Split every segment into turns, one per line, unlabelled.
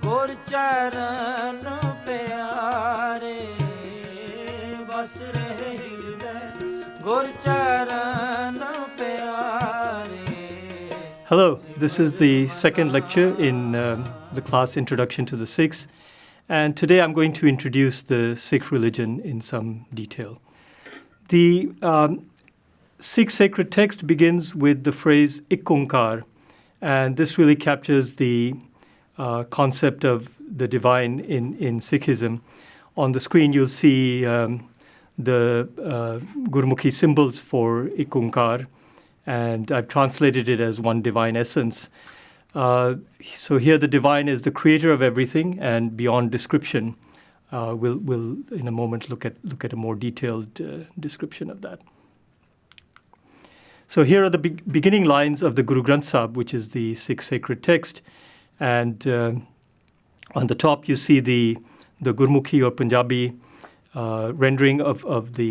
ਗੁਰ ਚਰਨ ਪਿਆਰੇ ਬਸ ਰਹੇ ਹਿਰਦੈ ਗੁਰ ਚਰਨ ਪਿਆਰੇ.
Hello, this is the second lecture in the class Introduction to the Sikhs, and today I'm going to introduce the Sikh religion in some detail. The Sikh sacred text begins with the phrase Ik Onkar, and this really captures the concept of the divine in Sikhism. On the screen you'll see the Gurmukhi symbols for Ik Onkar, and I've translated it as one divine essence. So here the divine is the creator of everything and beyond description. We'll in a moment look at a more detailed description of that. So here are the beginning lines of the Guru Granth Sahib, which is the Sikh sacred text. And on the top, you see the Gurmukhi or Punjabi rendering of the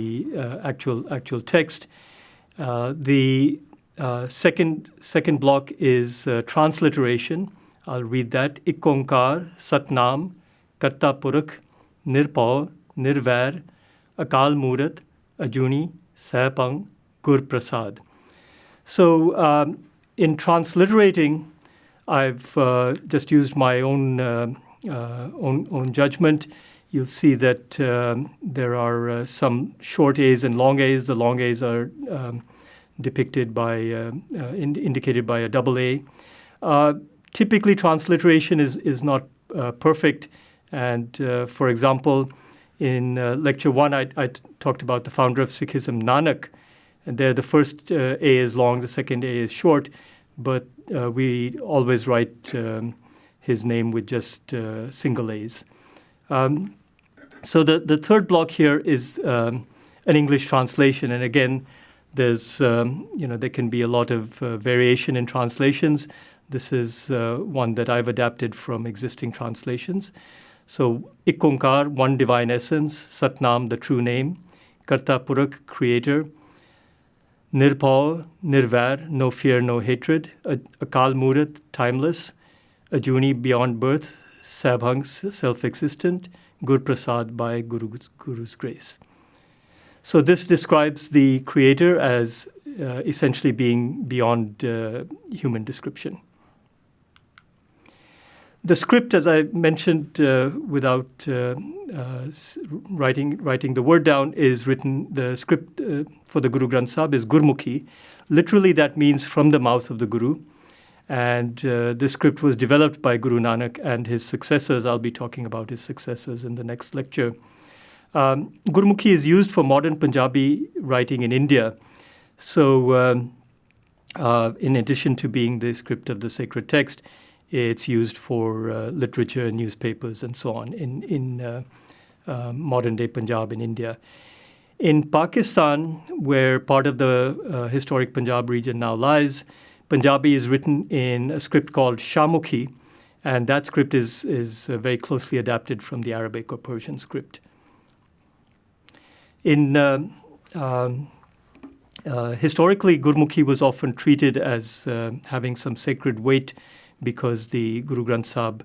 actual text. The second block is transliteration. I'll read that. Ik Onkar, Satnam, Karta Purakh, Nirpau, Nirvair, Akal Murat, Ajuni, Sahapang, Gur Prasad. So in transliterating, I've just used my own judgment. You'll see that there are some short A's and long A's. The long A's are depicted by, indicated by a double A. Typically, transliteration is not perfect. And for example, in lecture 1, I talked about the founder of Sikhism, Nanak. And there the first A is long, the second A is short, but we always write his name with just single A's. So the third block here is an English translation, and again, there's there can be a lot of variation in translations. This is one that I've adapted from existing translations. So Ik Onkar, one divine essence; Satnam, the true name; Karta Purakh, creator; Nirpau, Nirvair, no fear, no hatred; Akal Murat, timeless; Ajuni, beyond birth; Sahapang, self-existent; Gur Prasad, by Guru's grace. So this describes the creator as essentially being beyond human description. The script, as I mentioned, without writing the word down, is written. The script for the Guru Granth Sahib is Gurmukhi. Literally, that means from the mouth of the Guru. And this script was developed by Guru Nanak and his successors. I'll be talking about his successors in the next lecture. Gurmukhi is used for modern Punjabi writing in India. So in addition to being the script of the sacred text, it's used for literature, newspapers, and so on in modern-day Punjab in India. In Pakistan, where part of the historic Punjab region now lies, Punjabi is written in a script called Shahmukhi, and that script is very closely adapted from the Arabic or Persian script. Historically, Gurmukhi was often treated as having some sacred weight because the Guru Granth Sahib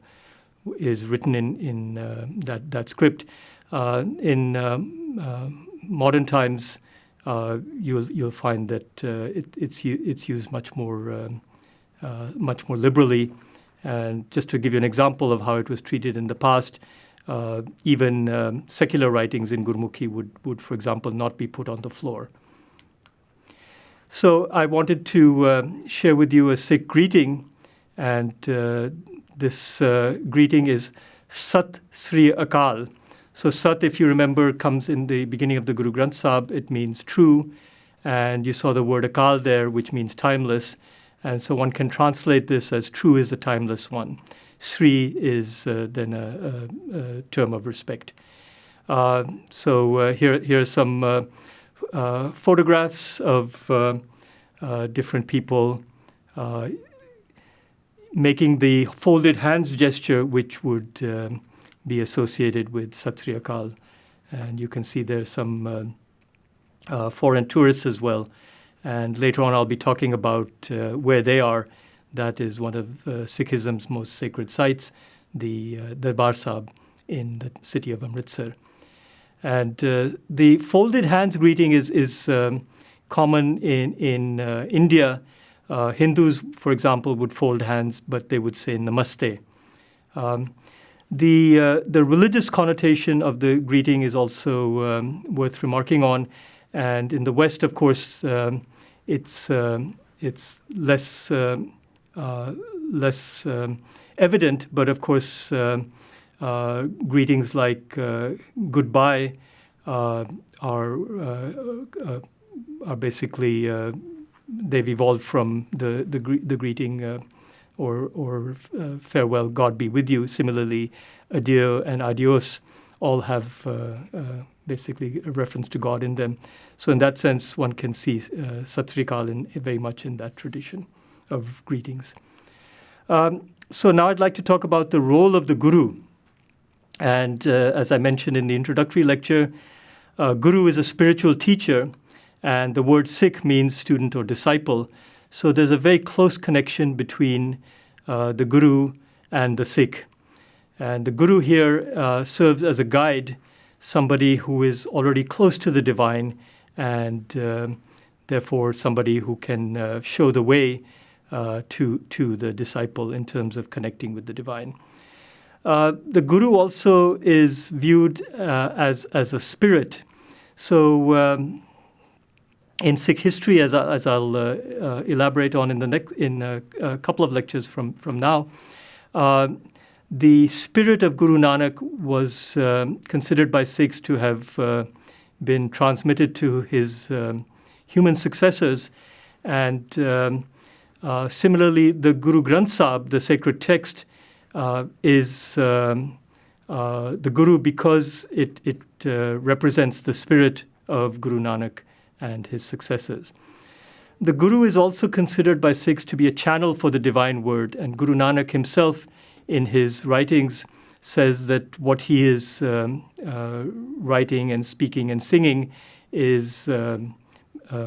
is written in that script. In modern times, you'll find that it's used much more liberally. And just to give you an example of how it was treated in the past, even secular writings in Gurmukhi would, for example, not be put on the floor. So I wanted to share with you a Sikh greeting, and this greeting is Sat Sri Akal. So Sat, if you remember, comes in the beginning of the Guru Granth Sahib. It means true, and you saw the word Akal there, which means timeless. And so one can translate this as true is the timeless one. Sri is then a term of respect. So here are some photographs of different people making the folded hands gesture, which would be associated with Sat Sri Akal. And you can see there's some foreign tourists as well. And later on I'll be talking about where they are. That is one of Sikhism's most sacred sites. the Darbar Sahib in the city of Amritsar. And the folded hands greeting is common in India. Hindus, for example, would fold hands, but they would say namaste. The religious connotation of the greeting is also worth remarking on. And in the West, of course, it's less evident. But of course, greetings like goodbye are basically they've evolved from the greeting or farewell, God be with you. Similarly, adieu and adios all have basically a reference to God in them. So in that sense, one can see Sat Sri Akal very much in that tradition of greetings. So now I'd like to talk about the role of the Guru. And as I mentioned in the introductory lecture, Guru is a spiritual teacher, and the word Sikh means student or disciple. So there's a very close connection between the Guru and the Sikh. And the Guru here serves as a guide, somebody who is already close to the divine, and therefore somebody who can show the way to the disciple in terms of connecting with the divine. The Guru also is viewed as a spirit. So in Sikh history, as I'll elaborate on in a couple of lectures from now, the spirit of Guru Nanak was considered by Sikhs to have been transmitted to his human successors. And similarly, the Guru Granth Sahib, the sacred text, is the Guru because it represents the spirit of Guru Nanak and his successors. The Guru is also considered by Sikhs to be a channel for the divine word, and Guru Nanak himself in his writings says that what he is writing and speaking and singing is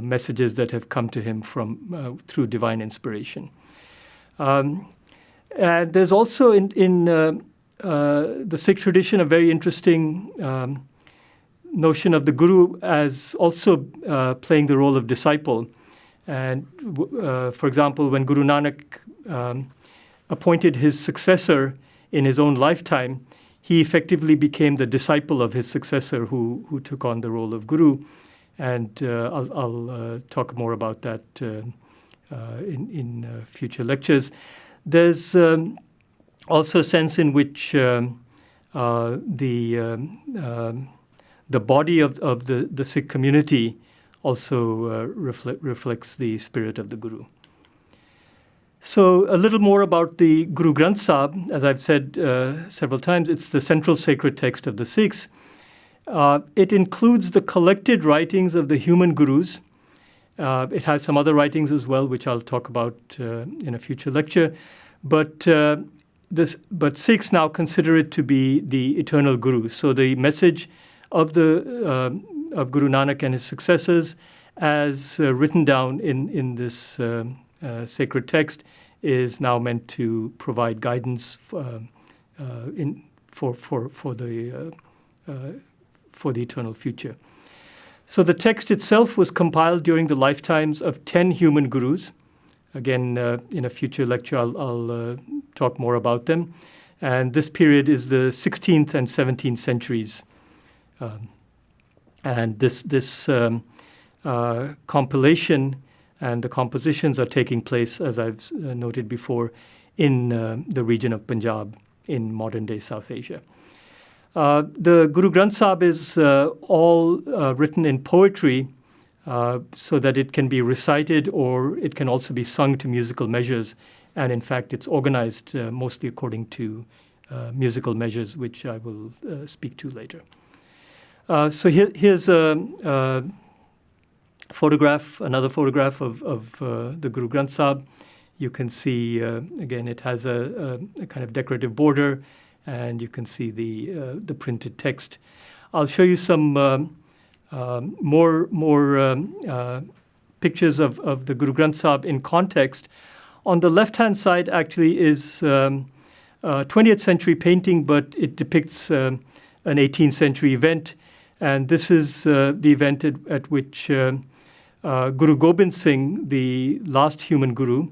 messages that have come to him through divine inspiration. And there's also in the Sikh tradition a very interesting notion of the Guru as also playing the role of disciple. And for example, when Guru Nanak appointed his successor in his own lifetime, he effectively became the disciple of his successor who took on the role of Guru. And I'll talk more about that in future lectures. There's also a sense in which the body of the Sikh community also reflects the spirit of the Guru. So a little more about the Guru Granth Sahib. As I've said several times, it's the central sacred text of the Sikhs. It includes the collected writings of the human gurus. It has some other writings as well, which I'll talk about in a future lecture. But Sikhs now consider it to be the eternal Guru. So the message of Guru Nanak and his successors, as written down in this sacred text, is now meant to provide guidance for the eternal future. So the text itself was compiled during the lifetimes of 10 human gurus. Again, in a future lecture, I'll talk more about them. And this period is the 16th and 17th centuries. And this compilation and the compositions are taking place, as I've noted before, in the region of Punjab in modern-day South Asia. The Guru Granth Sahib is all written in poetry so that it can be recited or it can also be sung to musical measures. And in fact, it's organized mostly according to musical measures, which I will speak to later. So here's a photograph, another photograph of the Guru Granth Sahib. You can see, again, it has a kind of decorative border, and you can see the printed text. I'll show you some more pictures of the Guru Granth Sahib in context. On the left-hand side, actually, is 20th century painting, but it depicts an 18th century event. And this is the event at which Guru Gobind Singh, the last human guru,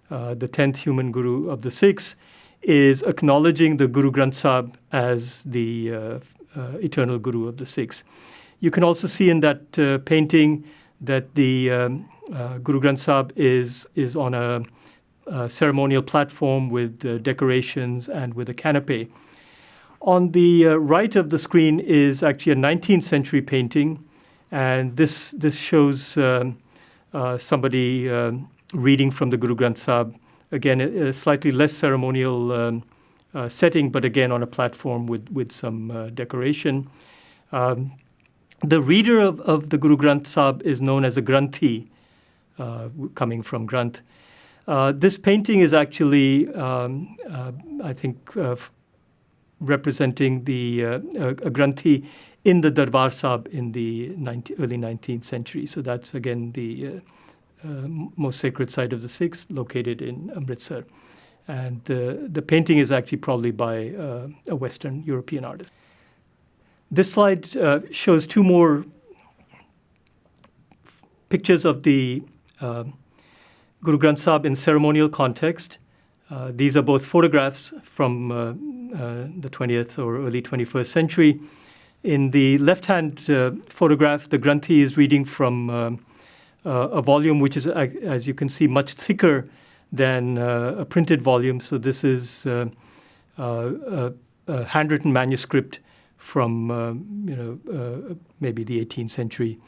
the 10th human guru of the Sikhs, is acknowledging the Guru Granth Sahib as the eternal guru of the Sikhs. You can also see in that painting that the Guru Granth Sahib is on a ceremonial platform with decorations and with a canopy. On the right of the screen is actually a 19th century painting, and this shows somebody reading from the Guru Granth Sahib. Again, a slightly less ceremonial setting, but again on a platform with some decoration. The reader of the Guru Granth Sahib is known as a Granthi, coming from Granth. This painting is actually, I think, representing a Granthi in the Darbar Sahib in the early 19th century. So that's, again, the most sacred site of the Sikhs, located in Amritsar. And the painting is actually probably by a Western European artist. This slide shows two more pictures of the Guru Granth Sahib in ceremonial context. These are both photographs from the 20th or early 21st century. In the left-hand photograph, the Granthi is reading from a volume which is, as you can see, much thicker than a printed volume. So this is a handwritten manuscript from maybe the 18th century.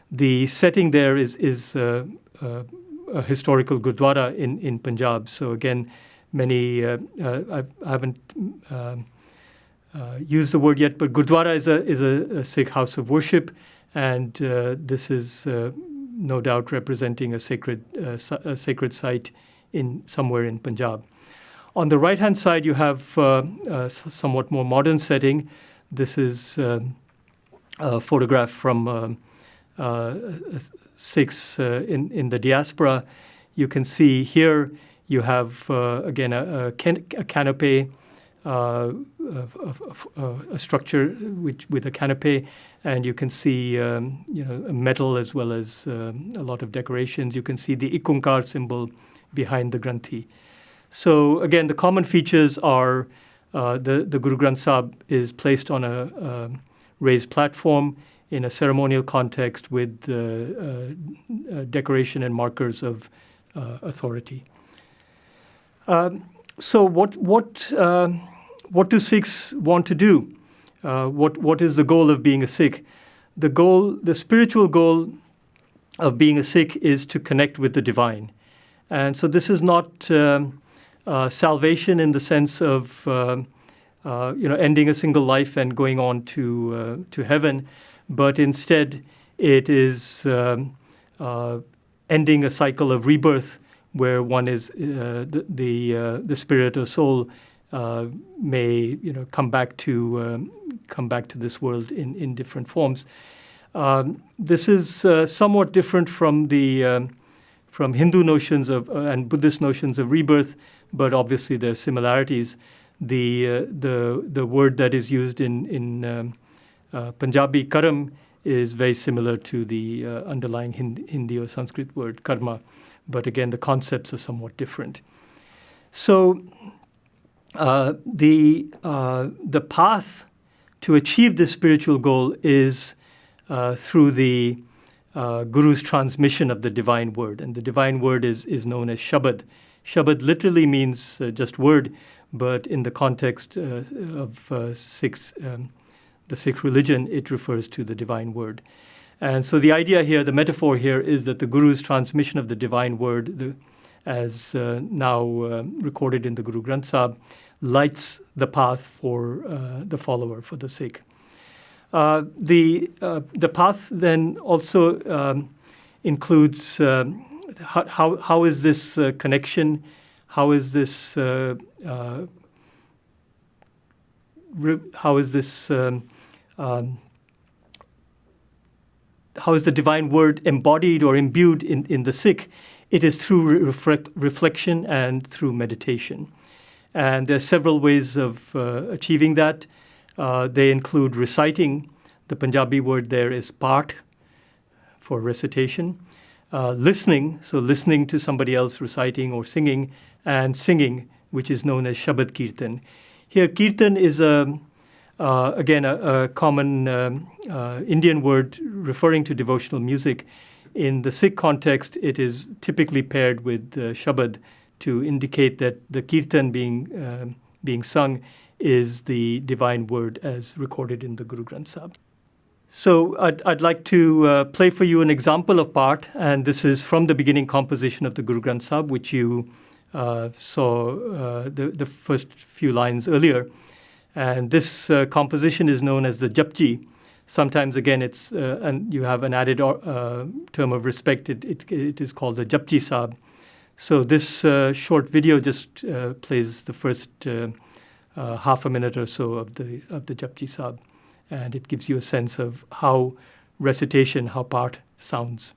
The setting there is a historical Gurdwara in Punjab. So again, many I haven't used the word yet, but Gurdwara is a Sikh house of worship, and this is no doubt representing a sacred site somewhere in Punjab. On the right-hand side, you have a somewhat more modern setting. This is a photograph from Sikhs in the diaspora. You can see here you have, again, a canopy, a structure with a canopy, and you can see metal as well as a lot of decorations. You can see the Ikunkar symbol behind the Granthi. So again, the common features are the Guru Granth Sahib is placed on a raised platform in a ceremonial context with decoration and markers of authority. So what do Sikhs want to do? What is the goal of being a Sikh? The spiritual goal of being a Sikh is to connect with the divine. And so this is not salvation in the sense of ending a single life and going on to heaven, but instead it is ending a cycle of rebirth where one is the spirit or soul may come back to this world in different forms. This is somewhat different from the from Hindu notions of and Buddhist notions of rebirth, but obviously there are similarities. The word that is used in Punjabi, karam, is very similar to the underlying Hindi or Sanskrit word karma, but again the concepts are somewhat different. So the path to achieve this spiritual goal is through the Guru's transmission of the divine word, and the divine word is known as Shabad. Shabad literally means just word, but in the context of the Sikh religion, it refers to the divine word. And so the idea here, the metaphor here, is that the Guru's transmission of the divine word, as now recorded in the Guru Granth Sahib, lights the path for the follower, for the Sikh. The path then also includes how is this connection, how is this how is the divine word embodied or imbued in the Sikh? It is through reflection and through meditation. And there are several ways of achieving that. They include reciting. The Punjabi word there is part for recitation. Listening, so listening to somebody else reciting or singing, and singing, which is known as Shabad Kirtan. Here, Kirtan is again a common Indian word referring to devotional music. In the Sikh context, it is typically paired with Shabad to indicate that the Kirtan being sung is the divine word as recorded in the Guru Granth Sahib. So I'd like to play for you an example of part, and this is from the beginning composition of the Guru Granth Sahib, which you saw the first few lines earlier. And this composition is known as the Japji. Sometimes, again, it's and you have an added term of respect. It is called the Japji Sahib. So this short video just plays the first half a minute or so of the Japji Sahib. And it gives you a sense of how recitation, how part sounds.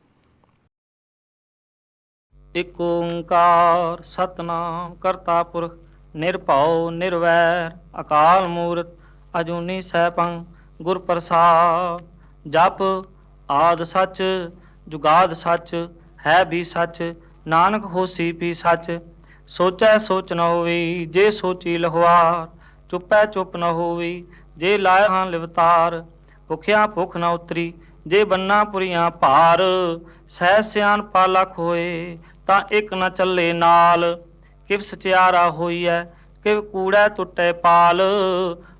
ਇੱਕ ਓੰਕਾਰ ਸਤਨਾਮ ਕਰਤਾ ਪੁਰਖ ਨਿਰਭਉ ਨਿਰਵੈਰ ਅਕਾਲ ਮੂਰਤ ਅਜੂਨੀ ਸੈਭੰ ਗੁਰ ਪ੍ਰਸਾਦ ਜਪ ਆਦ ਸੱਚ ਜੁਗਾਦ ਸੱਚ ਹੈ ਵੀ ਸੱਚ ਨਾਨਕ ਹੋਸੀ ਵੀ ਸੱਚ ਸੋਚੈ ਸੋਚ ਨ ਹੋਵੀ ਜੇ ਸੋਚੀ ਲਹਵਾਰ ਚੁੱਪੈ ਚੁੱਪ ਨ ਹੋਵੀ ਜੇ ਲਾਇ ਹਾਂ ਲਿਵਤਾਰ ਭੁਖਿਆ ਭੁੱਖ ਨ ਉਤਰੀ ਜੇ ਬੰਨਾ ਪੁਰੀਆਂ ਭਾਰ ਸਹਿ ਸਿਆਣਪਾ ਲਖ ਹੋਏ ਤਾਂ ਇੱਕ ਨ ਚੱਲੇ ਨਾਲ ਕਿਵ ਸਚਿਆਰਾ ਹੋਈਐ ਕਿਵ ਕੂੜੈ ਟੁੱਟੈ ਪਾਲ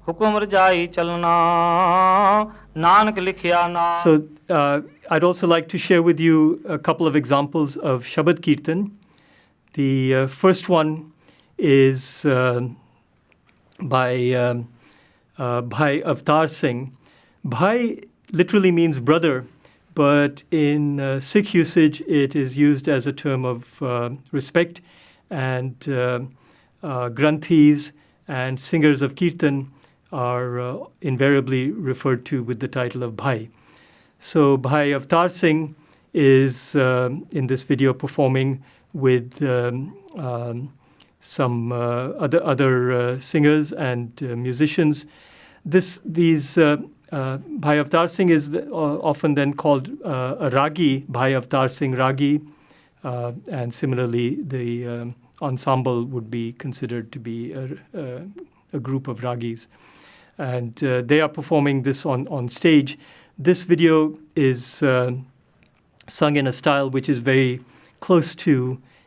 ਹੁਕਮ ਰਜਾਈ ਚੱਲਣਾ ਨਾਨਕ ਲਿਖਿਆ ਨਾ.
So I'd also like to share with you a couple of examples of Shabad Kirtan. The first one is by Bhai Avtar Singh. Bhai literally means brother, but in Sikh usage it is used as a term of respect, and Granthis and singers of Kirtan are invariably referred to with the title of Bhai. So Bhai Avtar Singh is in this video performing with some other singers and musicians. These Bhai Avtar Singh is often then called a Ragi, Bhai Avtar Singh Ragi, and similarly the ensemble would be considered to be a group of Ragis. And they are performing this on stage. This video is sung in a style which is very close to,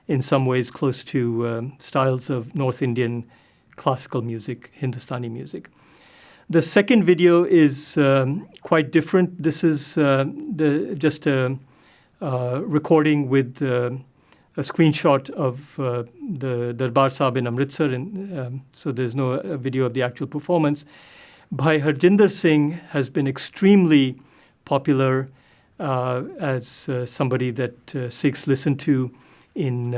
in some ways, close to styles of North Indian classical music, Hindustani music. The second video is quite different. This is just a recording with a screenshot of the Darbar Sahib in Amritsar, so there's no video of the actual performance. Bhai Harjinder Singh has been extremely popular as somebody that Sikhs listen to in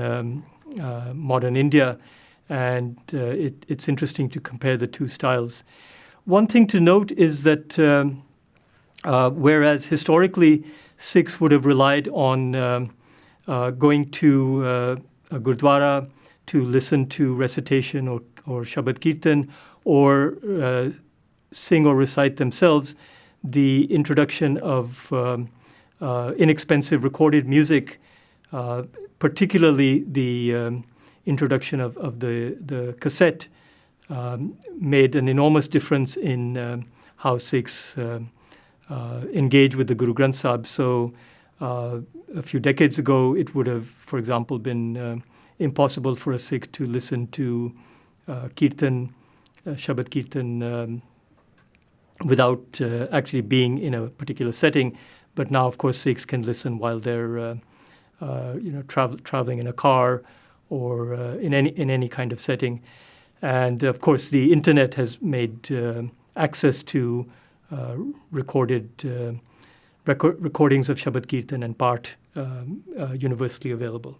modern India, and it's interesting to compare the two styles. One thing to note is that whereas historically Sikhs would have relied on going to a Gurdwara to listen to recitation or Shabad Kirtan or sing or recite themselves, the introduction of inexpensive recorded music, particularly the introduction of the cassette, made an enormous difference in how Sikhs engage with the Guru Granth Sahib. So a few decades ago, it would have, for example, been impossible for a Sikh to listen to Kirtan, Shabad Kirtan, without actually being in a particular setting. But now, of course, Sikhs can listen while they're traveling in a car or in any kind of setting. And of course, the internet has made access to recordings of Shabad Kirtan and part universally available.